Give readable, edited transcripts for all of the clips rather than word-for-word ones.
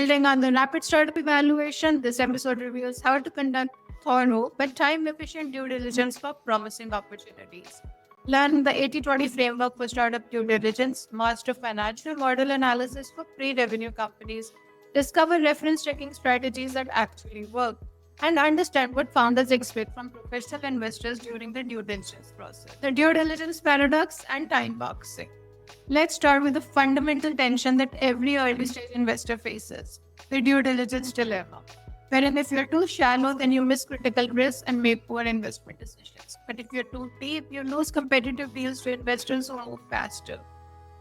Building on the rapid startup evaluation, this episode reveals how to conduct thorough but time efficient due diligence for promising opportunities. Learn the 80/20 framework for startup due diligence, master financial model analysis for pre revenue companies, discover reference checking strategies that actually work, and understand what founders expect from professional investors during the due diligence process. The due diligence paradox and time boxing. Let's start with the fundamental tension that every early stage investor faces, the due diligence dilemma. Wherein if you're too shallow, then you miss critical risks and make poor investment decisions. But if you're too deep, you lose competitive deals to investors who move faster.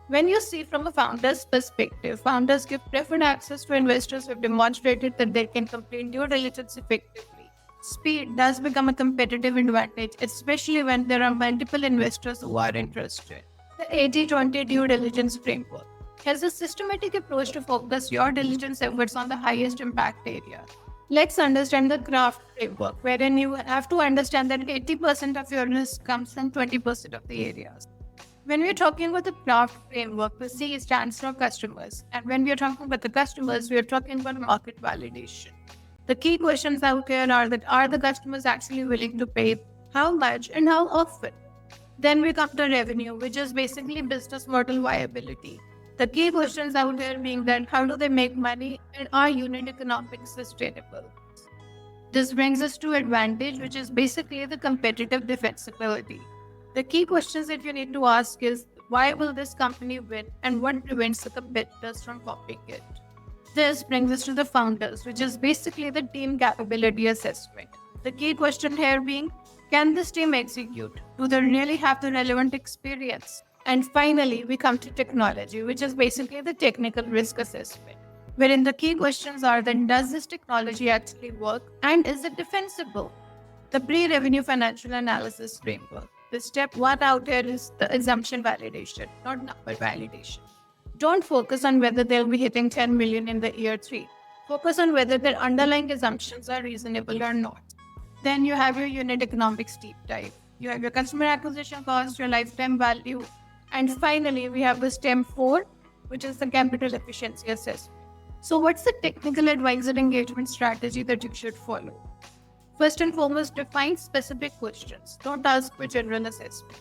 When you see from a founder's perspective, founders give preferred access to investors who have demonstrated that they can complete due diligence effectively. Speed does become a competitive advantage, especially when there are multiple investors who are interested. The 80/20 due diligence framework has a systematic approach to focus your diligence efforts on the highest impact area. Let's understand the craft framework, wherein you have to understand that 80% of your risk comes from 20% of the areas. When we're talking about the craft framework, the C stands for customers. And when we're talking about the customers, we're talking about market validation. The key questions out here are that are the customers actually willing to pay, how much, and how often? Then we come to revenue, which is basically business model viability. The key questions out there being that how do they make money and are unit economics sustainable? This brings us to advantage, which is basically the competitive defensibility. The key questions that you need to ask is why will this company win and what prevents the competitors from copying it? This brings us to the founders, which is basically the team capability assessment. The key question here being, can this team execute? Do they really have the relevant experience? And finally, we come to technology, which is basically the technical risk assessment, wherein the key questions are then, does this technology actually work and is it defensible? The pre-revenue financial analysis framework. The step one out here is the assumption validation, not number validation. Don't focus on whether they'll be hitting 10 million in the year 3. Focus on whether their underlying assumptions are reasonable or not. Then you have your unit economics deep dive. You have your customer acquisition cost, your lifetime value. And finally, we have the STEM 4, which is the capital efficiency assessment. So what's the technical advisor engagement strategy that you should follow? First and foremost, define specific questions. Don't ask for general assessment.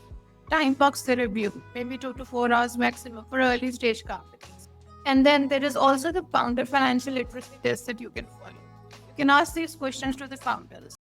Time box the review, maybe 2 to 4 hours maximum for early stage companies. And then there is also the founder financial literacy test that you can follow. You can ask these questions to the founders.